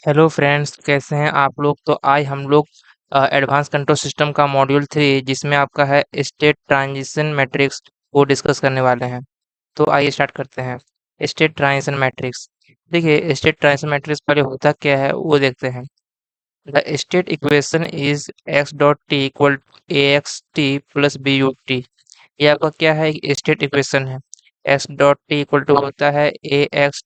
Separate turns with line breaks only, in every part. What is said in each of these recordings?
Hello friends, कैसे हैं आप लोग। तो आज हम लोग एडवांस कंट्रोल सिस्टम का मॉड्यूल 3 जिसमें आपका है स्टेट ट्रांजिशन मैट्रिक्स वो डिस्कस करने वाले हैं। तो आइए स्टार्ट करते हैं। State transition matrix. देखिए, स्टेट ट्रांजिशन मैट्रिक्स पहले होता क्या है वो देखते हैं। The state equation is X dot T equal A X T plus B U T. ये आपका क्या है, स्टेट इक्वेशन है। X dot T equal to होता है ए X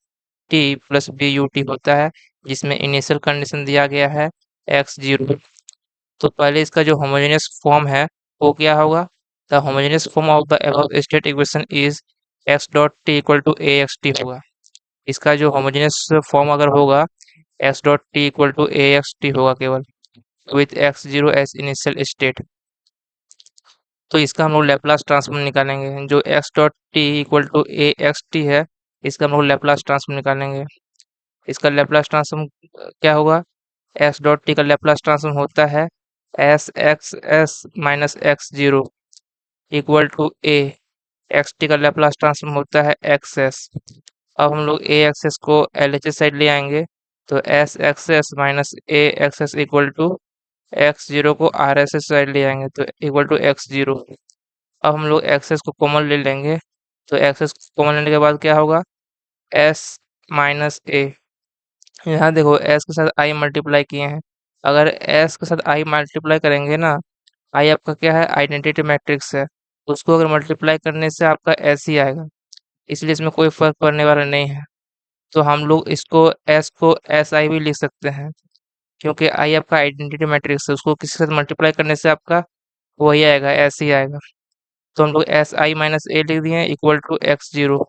T plus B U T होता है, जिसमें इनिशियल कंडीशन दिया गया है एक्स जीरो। तो पहले इसका जो होमोजेनियस फॉर्म है वो क्या होगा। The homogeneous form of the above state equation is X dot T equal to A X T होगा। इसका जो होमोजेनियस फॉर्म अगर होगा X dot T equal to A X T होगा केवल, with X zero as initial state. तो इसका हम लोग लैपलास ट्रांसफॉर्म निकालेंगे। जो X dot T equal to A X T है, इसका हम लोग लैपलास ट्रांसफॉर्म निकालेंगे। इसका लैपलास ट्रांसफॉर्म क्या होगा। एक्स डॉट टी का लैपलास ट्रांसफॉर्म होता है S X S minus X zero equal to A X T का लैपलास ट्रांसफॉर्म होता है एक्स एस। अब हम लोग ए एक्स एस को एल एच एस साइड ले आएंगे, तो S X S minus A X S equal to X zero को आर एस एस साइड ले आएंगे तो इक्वल टू एक्स जीरो। अब हम लोग एक्स एस को कॉमन ले लेंगे, तो एक्स एस कॉमन लेने के बाद क्या होगा, एस माइनस ए। यहाँ देखो एस के साथ आई मल्टीप्लाई किए हैं। अगर एस के साथ आई मल्टीप्लाई करेंगे ना, आई आपका क्या है, आइडेंटिटी मैट्रिक्स है। उसको अगर मल्टीप्लाई करने से आपका एस ही आएगा, इसलिए इसमें कोई फर्क पड़ने वाला नहीं है। तो हम लोग इसको एस को एस आई भी लिख सकते हैं, क्योंकि आई आपका आइडेंटिटी मैट्रिक्स है। उसको किसी के साथ मल्टीप्लाई करने से आपका वही आएगा, एस ही आएगा। तो हम लोग एस आई माइनस ए लिख दिए इक्वल टू एक्स जीरो।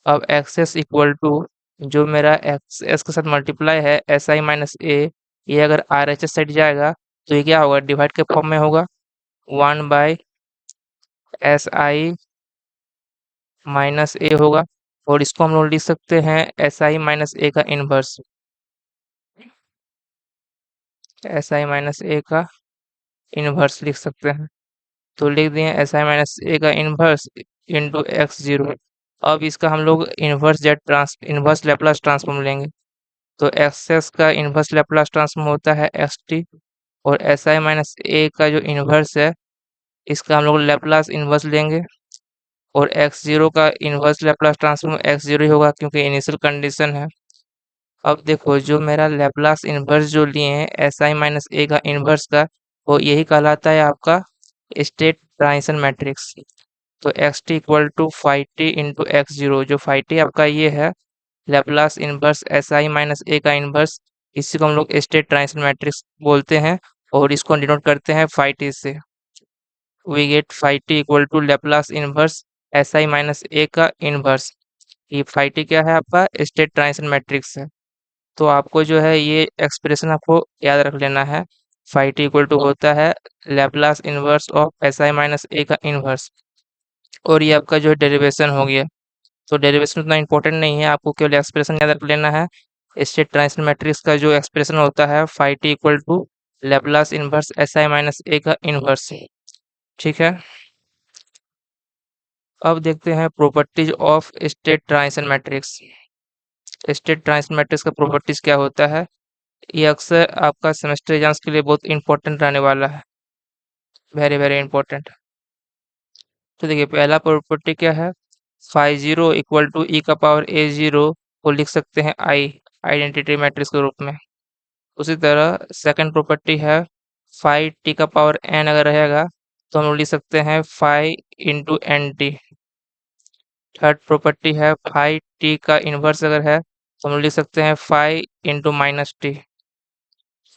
अब एक्स एस इक्वल टू जो मेरा एक्स एस के साथ मल्टीप्लाई है एस आई माइनस ए, ये अगर आर एच एस साइड जाएगा तो ये क्या होगा, डिवाइड के फॉर्म में होगा, one by S I minus A होगा। और इसको हम लोग लिख सकते हैं एस आई माइनस ए का inverse. S I minus A का इनवर्स लिख सकते हैं। तो लिख दिए एस आई माइनस ए का इनवर्स इंटू एक्स जीरो। अब इसका हम लोग इनवर्स लेप्लास ट्रांसफॉर्म लेंगे। तो एक्स एस का इनवर्स लेप्लास ट्रांसफॉर्म होता है एक्स टी, और एस आई माइनस ए का जो इनवर्स है इसका हम लोग लेप्लास इनवर्स लेंगे। और एक्स जीरो का inverse Laplace transform x zero ही होगा, क्योंकि इनिशियल कंडीशन है। अब देखो जो मेरा लेप्लास इनवर्स जो लिए हैं एस आई माइनस ए का इनवर्स का, वो यही कहलाता है आपका स्टेट ट्रांजिशन मैट्रिक्स। तो x t equal to five t into x zero. जो फाइव टी आपका ये है Laplace inverse S I minus A का इनवर्स, इसी को हम लोग स्टेट ट्रांजिशन मैट्रिक्स बोलते हैं। और इसको डिनोट करते हैं फाइव टी से। We get five t equal to Laplace inverse S I minus A का इनवर्स। ये फाइव टी क्या है, आपका स्टेट ट्रांजिशन मैट्रिक्स है। तो आपको जो है ये एक्सप्रेशन आपको याद रख लेना है। फाइव टी इक्वल टू होता है Laplace inverse of S I minus A का इनवर्स। और ये आपका जो है डेरिवेशन हो गया। तो डेरिवेशन उतना इंपॉर्टेंट नहीं है, आपको केवल एक्सप्रेशन याद रख लेना है। स्टेट ट्रांजिशन मैट्रिक्स का जो एक्सप्रेशन होता है five t equal to Laplace inverse S I minus A का इनवर्स। ठीक है। अब देखते हैं properties of state transition matrix. State transition matrix का प्रॉपर्टीज क्या होता है, ये अक्सर आपका सेमेस्टर एग्जाम्स के लिए बहुत इंपॉर्टेंट रहने वाला है, वेरी वेरी इंपॉर्टेंट। तो देखिए पहला प्रॉपर्टी क्या है, फाइव जीरो इक्वल टू ई का पावर ए जीरो को लिख सकते हैं आई आइडेंटिटी मैट्रिक्स के रूप में। उसी तरह सेकंड प्रॉपर्टी है फाइव टी का पावर एन अगर रहेगा तो हम लोग लिख सकते हैं five into n t. Third property है फाइव टी का इन्वर्स अगर है तो हम लोग लिख सकते हैं five into minus t.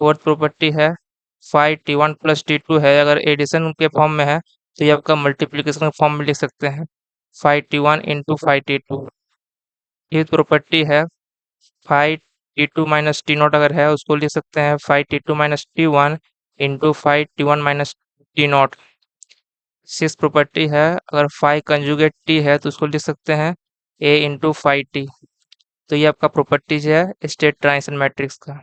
Fourth property है five t one plus t two है, अगर एडिशन के फॉर्म में है तो ये आपका मल्टीप्लिकेशन के फॉर्म में लिख सकते हैं five t one into five t two. Fifth property है five t two minus t naught अगर है उसको लिख सकते हैं five t two minus t one into five t one minus t naught. Six property है अगर फाइव कंजुगेट टी है तो उसको लिख सकते हैं ए इंटू फाइव टी। तो ये आपका प्रॉपर्टीज है स्टेट ट्रांजिशन मैट्रिक्स का।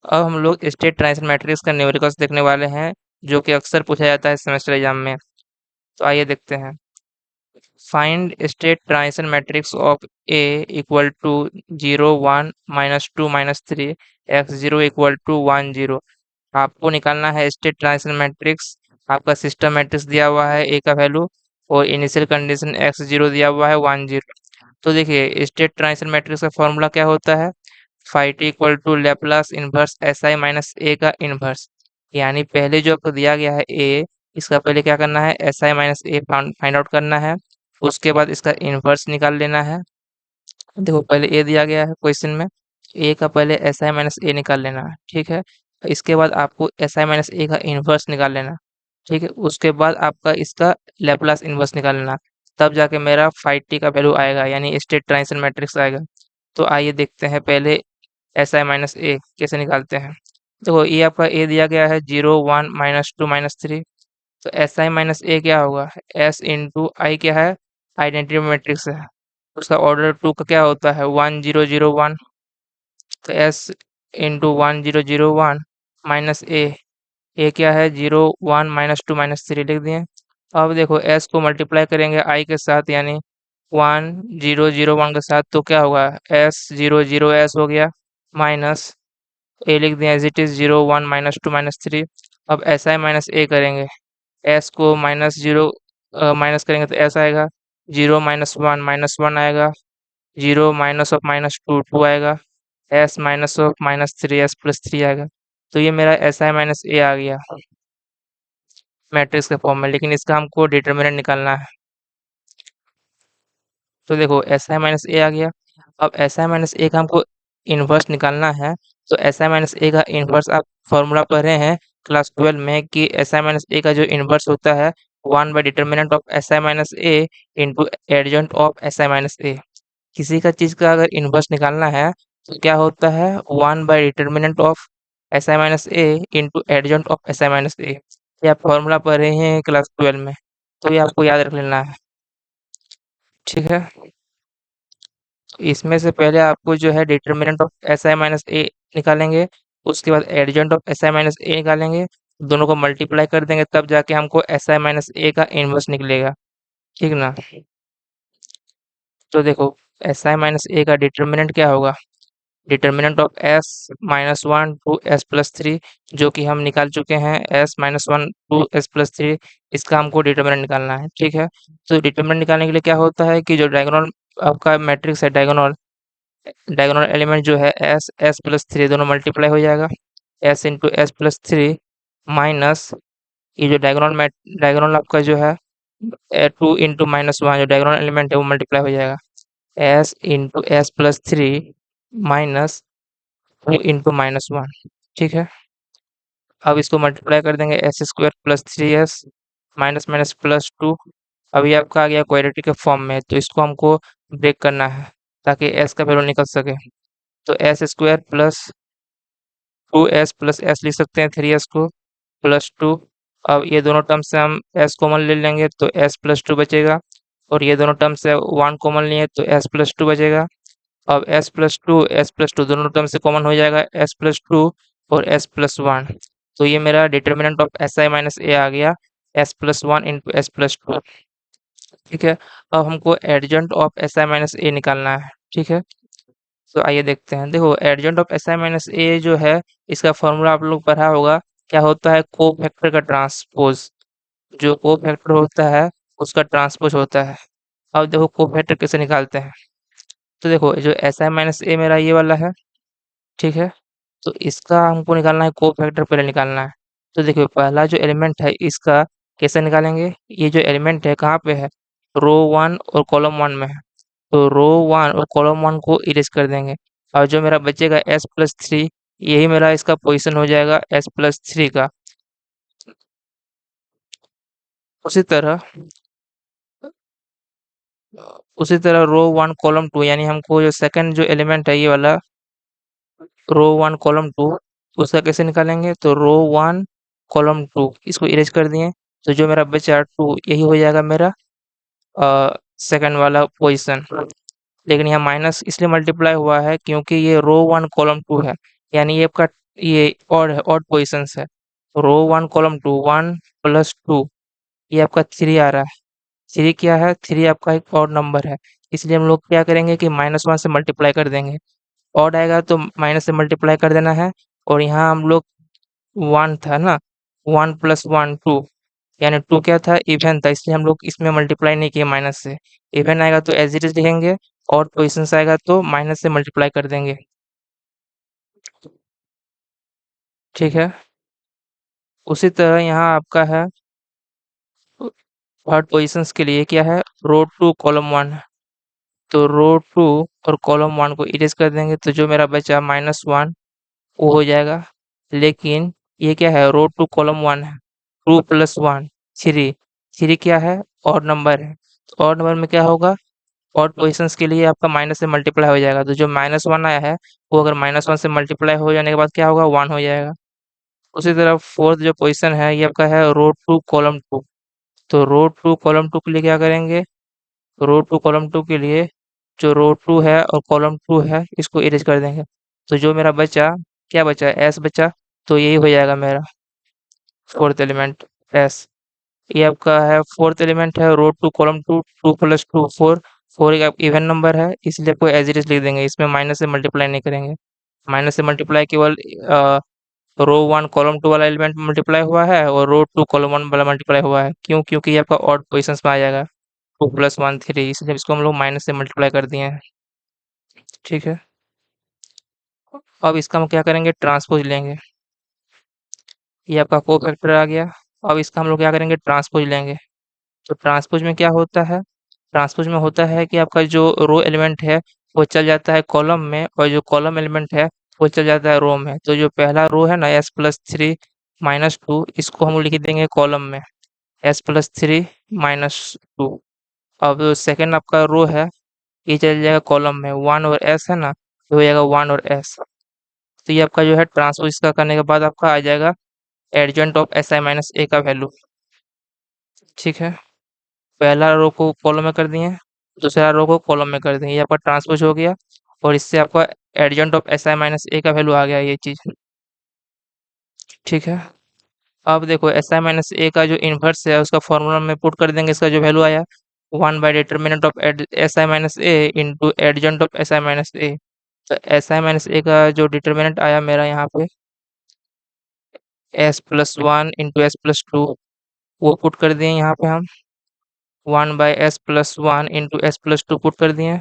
अब हम लोग स्टेट ट्रांजिशन मैट्रिक्स का न्यूमेरिकल्स देखने वाले हैं, जो कि अक्सर पूछा जाता है सेमेस्टर एग्जाम में। तो आइए देखते हैं। Find state transition matrix of A equal to 0 1 -2 -3 x 0 equal to 1 0। आपको निकालना है स्टेट ट्रांजिशन मैट्रिक्स। आपका सिस्टम मैट्रिक्स दिया हुआ है ए का वैल्यू और इनिशियल कंडीशन x 0 दिया हुआ है 1 0। तो देखिए स्टेट ट्रांजिशन मैट्रिक्स का फॉर्मूला क्या होता है, phi t equal to Laplace inverse S I minus A का इनवर्स। यानी पहले जो आपको दिया गया है ए, इसका पहले क्या करना है, S I minus A find out करना है। उसके बाद इसका इनवर्स निकाल लेना है। देखो पहले ए दिया गया है क्वेश्चन में, ए का पहले एस आई माइनस ए निकाल लेना है, ठीक है। इसके बाद आपको एस आई माइनस ए का इनवर्स निकाल लेना, ठीक है। उसके बाद आपका इसका लेप्लास इनवर्स निकाल लेना, तब जाके मेरा फाइ टी का वैल्यू आएगा, यानी स्टेट ट्रांजिशन मैट्रिक्स आएगा। तो आइए देखते हैं पहले एस आई माइनस ए कैसे निकालते हैं। देखो ये आपका ए दिया गया है 0 1 -2 -3। तो एस आई माइनस ए क्या होगा, एस इंटू आई क्या है, आइडेंटिटी मैट्रिक्स है। उसका ऑर्डर टू का क्या होता है 1 0 0 1। तो एस इंटू 1 0 0 1 माइनस ए क्या है 0 1 -2 -3 लिख दिए। अब देखो एस को मल्टीप्लाई करेंगे आई के साथ, यानी 1 0 0 1 के साथ, तो क्या होगा एस 0 0 एस हो गया, माइनस ए लिख दिया एज इट इज 0 1 -2 -3। अब एस आई माइनस ए करेंगे, एस को माइनस जीरो माइनस करेंगे तो एस आएगा, 0 -1 आएगा, 0 माइनस ऑफ -2 2 आएगा, S minus of -3 S plus 3 आएगा। तो ये मेरा एस आई माइनस ए आ गया मैट्रिक्स के फॉर्म में, लेकिन इसका हमको डिटर्मिनेंट निकालना है। तो देखो एस आई माइनस ए आ गया। अब एस आई माइनस ए का हमको इनवर्स निकालना है। तो एस आई माइनस ए का इनवर्स आप फॉर्मूला पढ़ रहे हैं क्लास 12 में कि एस आई माइनस ए का जो इनवर्स होता है 1 by determinant of S I minus A into adjoint of S I minus A. किसी का चीज़ का अगर इनवर्स निकालना है तो क्या होता है 1 by determinant of S I minus A into adjoint of S I minus A. ये आप फॉर्मूला पढ़ रहे हैं क्लास 12 में, तो ये आपको याद रख लेना है, ठीक है। इसमें से पहले आपको जो है determinant of S I minus A निकालेंगे, उसके बाद adjoint of S I minus A निकालेंगे, दोनों को मल्टीप्लाई कर देंगे, तब जाके हमको एस आई माइनस ए का इनवर्स निकलेगा, ठीक ना। तो देखो एस आई माइनस ए का डिटर्मिनेंट क्या होगा, determinant of S -1 two S plus 3, जो कि हम निकाल चुके हैं एस -1 टू एस प्लस 3। इसका हमको डिटर्मिनेंट निकालना है, ठीक है। तो डिटर्मिनेंट निकालने के लिए क्या होता है कि जो डायगोनल आपका मैट्रिक्स है, डायगोनल डायगोनल एलिमेंट जो है एस एस प्लस 3 दोनों मल्टीप्लाई हो जाएगा, S into S plus 3 minus ये जो डायगोनल आपका जो है 2 इंटू -1, जो डायगोनल एलिमेंट है वो मल्टीप्लाई हो जाएगा, S into S plus 3 minus 2 into -1, ठीक है। अब इसको मल्टीप्लाई कर देंगे S square plus 3s minus minus plus 2। अभी आपका आ गया क्वाड्रेटिक के फॉर्म में, तो इसको हमको ब्रेक करना है ताकि एस का वैल्यू निकल सके। तो S square plus 2s plus S लिख सकते हैं, 3s को प्लस 2। अब ये दोनों टर्म से हम s कॉमन ले लेंगे तो s प्लस 2 बचेगा, और ये दोनों टर्म से 1 कॉमन लिए तो s प्लस 2 बचेगा। अब s प्लस टू दोनों टर्म से कॉमन हो जाएगा, s प्लस 2 और s प्लस 1। तो ये मेरा determinant of S I minus A आ गया, s plus 1 into S plus 2, ठीक है। अब हमको adjoint of S I minus A निकालना है, ठीक है। तो आइए देखते हैं। देखो adjoint of S I minus A जो है, इसका फॉर्मूला आप लोग पढ़ा होगा, क्या होता है कोफैक्टर का ट्रांसपोज। जो कोफैक्टर होता है उसका ट्रांसपोज होता है। अब देखो कोफैक्टर कैसे निकालते हैं। तो देखो जो एस आई माइनस ए मेरा ये वाला है, ठीक है। तो इसका हमको निकालना है कोफैक्टर, पहले निकालना है। तो देखिए पहला जो एलिमेंट है इसका कैसे निकालेंगे, ये जो एलिमेंट है कहाँ पे है, रो 1 और कॉलम 1 में है। तो रो 1 और कॉलम 1 को इरेज कर देंगे, और जो मेरा बचेगा एस प्लस 3, यही मेरा इसका पोजीशन हो जाएगा एस प्लस 3 का। उसी तरह उसी तरह रो 1 कॉलम 2, यानी हमको जो सेकंड जो एलिमेंट है ये वाला रो 1 कॉलम 2, उसका कैसे निकालेंगे। तो रो 1 कॉलम 2 इसको इरेज कर दिए, तो जो मेरा बचा 2 यही हो जाएगा मेरा सेकंड वाला पोजीशन। लेकिन यहाँ माइनस इसलिए मल्टीप्लाई हुआ है क्योंकि ये रो 1 कॉलम 2 है, यानी ये आपका ये ऑड है, ऑड पोजीशंस है। रो 1 कॉलम 2 1 प्लस 2, ये आपका 3 आ रहा है, 3 क्या है? 3 आपका एक ऑड नंबर है, इसलिए हम लोग क्या करेंगे कि -1 से मल्टीप्लाई कर देंगे। ऑड आएगा तो माइनस से मल्टीप्लाई कर देना है, और यहाँ हम लोग 1 था ना, 1 + 1 2, यानी 2 क्या था? इवन था, इसलिए हम लोग इसमें मल्टीप्लाई नहीं किए माइनस से। इवन आएगा तो एज इट इज लिखेंगे, ऑड पोजीशंस आएगा तो माइनस से मल्टीप्लाई कर देंगे। ठीक है, उसी तरह यहाँ आपका है थर्ड पोजीशंस के लिए क्या है? रो 2 कॉलम 1, तो रो 2 और कॉलम 1 को इरेज कर देंगे, तो जो मेरा बचा -1 वो हो जाएगा। लेकिन ये क्या है? रो 2 कॉलम 1 है, 2 + 1 3, 3 क्या है? ऑड नंबर है, तो ऑड नंबर में क्या होगा? ऑड पोजीशंस के लिए आपका माइनस से मल्टीप्लाई हो जाएगा, तो जो -1 आया है वो अगर -1 से मल्टीप्लाई हो जाने के बाद क्या होगा? 1 हो जाएगा। उसी तरह फोर्थ जो पोजीशन है ये आपका है रो 2 कॉलम 2, तो रो 2 कॉलम 2 के लिए क्या करेंगे? रो 2 कॉलम 2 के लिए जो रो 2 है और कॉलम 2 है इसको इरेज कर देंगे, तो जो मेरा बचा, क्या बचा? एस बचा, तो यही हो जाएगा मेरा फोर्थ एलिमेंट एस। ये आपका है फोर्थ एलिमेंट है रो 2 कॉलम 2, 2 + 2 4, 4 एक इवन नंबर है, इसलिए आपको एज इट इज लिख देंगे, इसमें माइनस से मल्टीप्लाई नहीं करेंगे। माइनस से मल्टीप्लाई केवल रो 1 कॉलम 2 वाला एलिमेंट मल्टीप्लाई हुआ है और रो 2 कॉलम 1 वाला मल्टीप्लाई हुआ है। क्यों? क्योंकि ये आपका ऑड पोजीशंस में आ जाएगा, 2 + 1 3, इसलिए इसको हम लोग माइनस से मल्टीप्लाई कर दिए हैं। ठीक है, अब इसका हम क्या करेंगे? ट्रांसपोज लेंगे। ये आपका कोफैक्टर आ गया। अब इसका हम लोग क्या करेंगे? ट्रांसपोज लेंगे। तो ट्रांसपोज में क्या होता है? ट्रांसपोज में होता है कि आपका जो रो एलिमेंट है वो चल जाता है कॉलम में, और जो कॉलम एलिमेंट है वो चल जाता है रो में। तो जो पहला रो है ना, s+3 -2, इसको हम लिख देंगे कॉलम में, s+3 -2। अब जो सेकंड आपका रो है ये चल जाएगा कॉलम में, 1 और s है ना, तो हो जाएगा 1 और s। तो ये आपका जो है ट्रांसपोज इसका करने के बाद आपका आ जाएगा एडजॉइंट ऑफ si - a का वैल्यू। ठीक है, पहला रो को कॉलम में कर दिए, दूसरा रो को कॉलम में कर दिए, ये आपका ट्रांसपोज हो गया, और इससे आपका एडजॉइंट ऑफ si - a का वैल्यू आ गया ये चीज़। ठीक है, अब देखो si - a का जो इन्वर्स है उसका फॉर्मूला में पुट कर देंगे, इसका जो वैल्यू आया determinant of si - a into adjoint of si - a। तो si - a का जो डिटर्मिनेंट आया मेरा यहाँ पे s+1 इंटू s+2, वो पुट कर दिए यहाँ पे हम, 1/s+1 इंटू s+2 पुट कर दिए,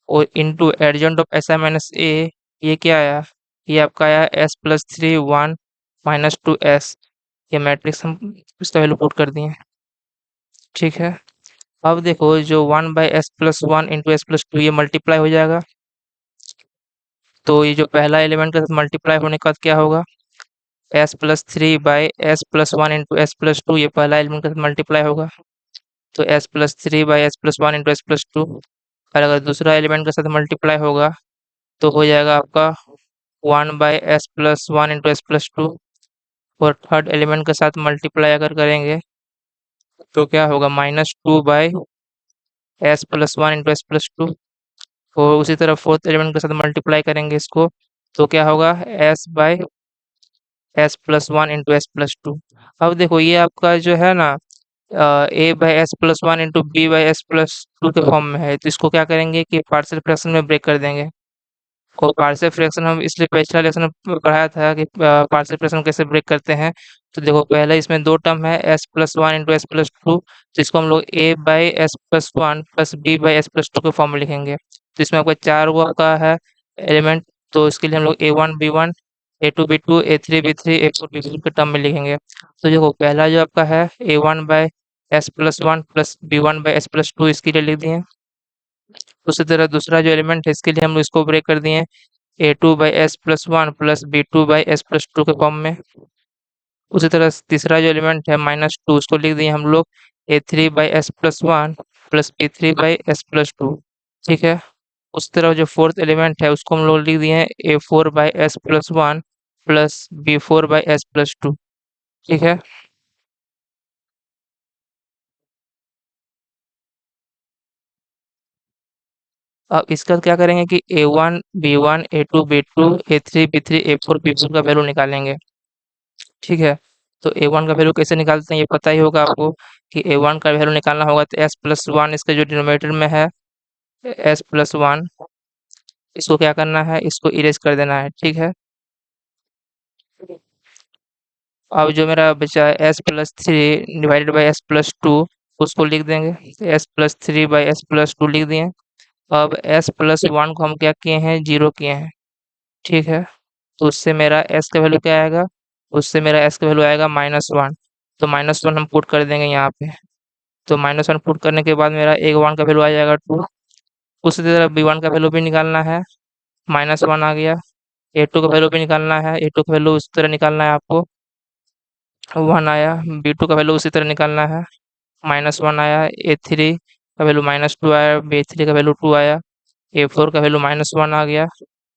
और into adjoint of si - a, ये क्या आया? ये आपका आया s+3 1 -2s। ये मैट्रिक्स हम इसका वैल्यू पुट कर दिए। ठीक है, अब देखो जो 1/s+1 इंटू s+2 ये मल्टीप्लाई हो जाएगा, तो ये जो पहला एलिमेंट का मल्टीप्लाई होने के बाद क्या होगा? s+3/s+1 इंटू s+2, ये पहला एलिमेंट का मल्टीप्लाई होगा, तो s+3/s+1 इंटू s+2। और अगर दूसरा एलिमेंट के साथ मल्टीप्लाई होगा तो हो जाएगा आपका 1/s+1 इंटू s+2, और थर्ड एलिमेंट के साथ मल्टीप्लाई अगर करेंगे तो क्या होगा? -2/s+1 इंटू s+2, और उसी तरह फोर्थ एलिमेंट के साथ मल्टीप्लाई करेंगे इसको, तो क्या होगा? s/s+1 into s+2। अब देखो ये आपका जो है ना a/s+1 इंटू b/s+2 के फॉर्म में है, तो इसको क्या करेंगे कि पार्शियल फ्रैक्शन में ब्रेक कर देंगे। और पार्शियल फ्रैक्शन हम इसलिए पिछला लेक्चर में पढ़ाया था कि पार्शियल फ्रैक्शन कैसे ब्रेक करते हैं। तो देखो पहले इसमें 2 टर्म है s+1 इंटू s+2, तो इसको हम लोग a/s+1 प्लस b/s+2 के फॉर्म में लिखेंगे। तो इसमें आपका 4 वो आपका है एलिमेंट, तो इसके लिए हम लोग a1 b1, a2 b2, a3 b3, a4 b4 के टर्म में लिखेंगे। तो देखो पहला जो आपका है a1/s+1 प्लस b1/s+2 इसके लिए लिख दिए। उसी तरह दूसरा जो एलिमेंट है इसके लिए हम इसको ब्रेक कर दिए a2/s+1 प्लस b2/s+2 के फॉर्म में। उसी तरह तीसरा जो एलिमेंट है -2, उसको लिख दिए हम लोग a3/s+1 प्लस b3/s+2। ठीक है, उस तरह जो फोर्थ एलिमेंट है उसको हम लोग लिख दिए a4/s+1 प्लस b4/s+2। ठीक है, अब इसका क्या करेंगे कि a1 b1, a2 b2, a3 b3, a4 b4 का वैल्यू निकालेंगे। ठीक है, तो a1 का वैल्यू कैसे निकालते हैं ये पता ही होगा आपको। कि a1 का वैल्यू निकालना होगा तो s+1 इसके जो डिनोमिनेटर में है s+1 इसको क्या करना है, इसको इरेज कर देना है, ठीक है। अब जो मेरा बचा है s+3 डिवाइडेड बाई s+2 उसको लिख देंगे, s+3 बाई s+2 लिख दिए। अब s+1 को हम क्या किए हैं, 0 किए हैं, ठीक है। तो उससे मेरा s का वैल्यू क्या आएगा, उससे मेरा s का वैल्यू आएगा -1। तो -1 हम पुट कर देंगे यहाँ पे। तो -1 पुट करने के बाद मेरा a1 का वैल्यू आ जाएगा 2। उसी तरह b1 का वैल्यू भी निकालना है, -1 आ गया। a2 का वैल्यू भी निकालना है, a2 का वैल्यू उसी तरह निकालना है आपको, 1 आया। b2 का वैल्यू उसी तरह निकालना है, -1 आया। a3 का वैल्यू -2 आया, b3 का वैल्यू 2 आया। a4 का वैल्यू -1 आ गया,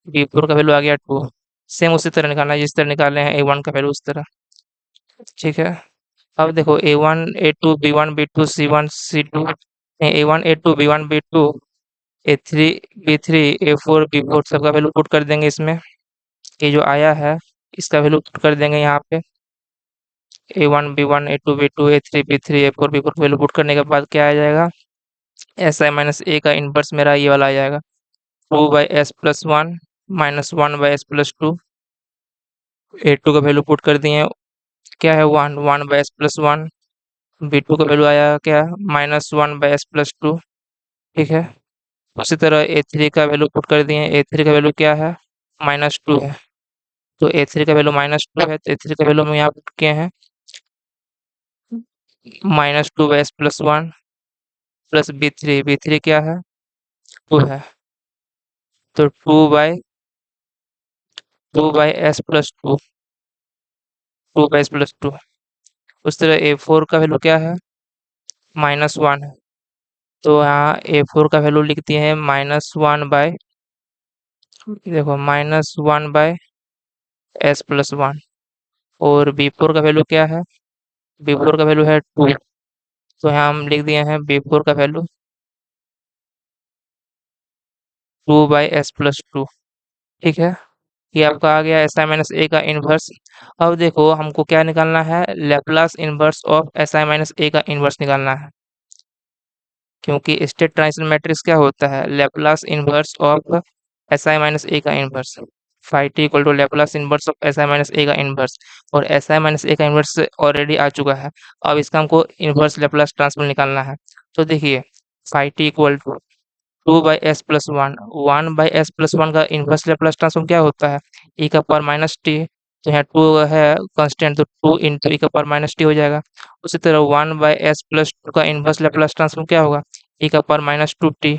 b4 का वैल्यू आ गया 2। सेम उसी तरह निकालना है जिस तरह निकाले हैं a1 का वैल्यू उस तरह, ठीक है। अब देखो a1 a2 b1 b2 c1 c2 a1 a2 b1 b2 a3 b3 a4 b4 सबका वैल्यू पुट कर देंगे इसमें। ये जो आया है इसका वैल्यू पुट कर देंगे यहाँ पे, a1 b1 a2 b2 a3 b3 a4 b4 value put करने के बाद क्या आ जाएगा, si माइनस a का इनवर्स मेरा ये वाला आ जाएगा, 2 by s+1 -1 by s+2। a2 का वैल्यू पुट कर दिए, क्या है 1 बाई s+1। b2 का वैल्यू आया क्या, -1 बाई s+2, ठीक है। उसी तरह a3 का वैल्यू पुट कर दिए, a3 का वैल्यू क्या है, -2 है। तो a3 का वैल्यू -2 है, तो a3 का वैल्यू हम यहाँ पुट किए हैं, -2 बाई s+1 प्लस b3 क्या है, 2 है। तो 2 बाई s+2, 2 बाई s+2। उस तरह a4 का वैल्यू क्या है, -1 है। तो यहाँ a4 का वैल्यू लिख दिए हैं -1 बाई, देखो -1 बाई s+1। और b4 का वैल्यू क्या है, b4 का वैल्यू है 2। तो यहाँ हम लिख दिए हैं b4 का वैल्यू 2 बाई s+2, ठीक है। ये आपका आ गया SI माइनस ए का इन्वर्स। अब देखो हमको क्या निकालना है, Laplace inverse of SI minus A का इन्वर्स निकालना है, क्योंकि स्टेट ट्रांजिशन मैट्रिक्स क्या होता है, Laplace inverse of SI minus A का inverse. phi t equal to Laplace inverse of SI minus A का इन्वर्स। और SI माइनस ए का इन्वर्स ऑलरेडी आ चुका है, अब इसका हमको इन्वर्स लैप्लास ट्रांसफॉर्म निकालना है। तो देखिए phi t equal to 2 by s+1, 1 by s+1 का इन्वर्स लैप्लास ट्रांसफॉर्म क्या होता है, e का पावर माइनस टी। तो यहाँ 2 है कांस्टेंट, तो 2 इंटू e का पावर माइनस टी हो जाएगा। उसी तरह 1 बाई s+2 का इन्वर्स लैप्लास ट्रांसफॉर्म क्या होगा, e का पावर -2t।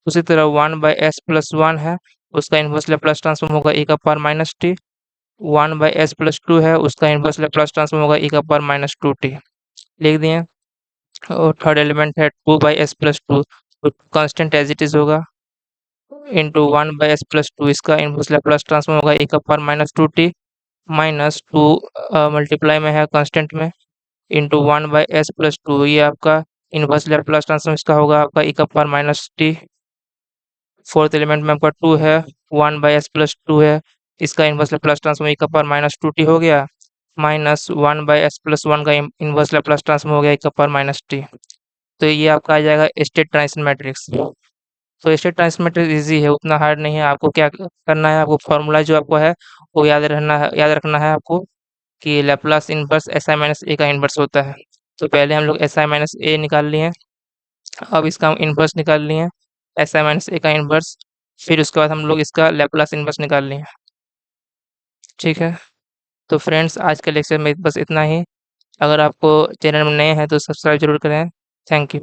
उसी तरह 1 बाई s+1 है, उसका इन्वर्स लैप्लास ट्रांसफॉर्म होगा e का पावर -t। 1 बाई s+2 है, उसका इन्वर्स लैप्लास ट्रांसफॉर्म होगा e का पावर -2t, लिख दिए। और थर्ड एलिमेंट है 2 बाई s+2, तो कांस्टेंट एज इट इज होगा, इंटू 1 बाई s+2, इसका इन्वर्स लैप्लास ट्रांसफॉर्म होगा e का पावर -2t, -2 मल्टीप्लाई में है कांस्टेंट में, इंटू 1 बाई s+2, ये आपका इन्वर्स लैप्लास ट्रांसफॉर्म इसका होगा आपका e का पावर -t। फोर्थ एलिमेंट में आपका 2 है, 1 बाई s+2 है, इसका इन्वर्स लैप्लास ट्रांसफॉर्म e का पावर -2t हो गया, -1 बाई s+1 का इन्वर्स लैप्लास ट्रांसफॉर्म हो गया e का पावर -t। तो ये आपका आ जाएगा स्टेट ट्रांजिशन मैट्रिक्स। तो स्टेट ट्रांजिशन मैट्रिक्स इजी है, उतना हार्ड नहीं है। आपको क्या करना है, आपको फॉर्मूला जो आपको है वो याद रखना है आपको, कि Laplace inverse SI minus A का इनवर्स होता है। तो पहले हम लोग SI माइनस ए निकाल लिए, अब इसका हम इनवर्स निकाल लिए, SI माइनस ए का इनवर्स। फिर उसके बाद हम लोग इसका लैप्लास इनवर्स निकाल लिए, ठीक है। तो फ्रेंड्स आज के लेक्चर में बस इतना ही। अगर आपको चैनल में नए हैं तो सब्सक्राइब जरूर करें। Thank you.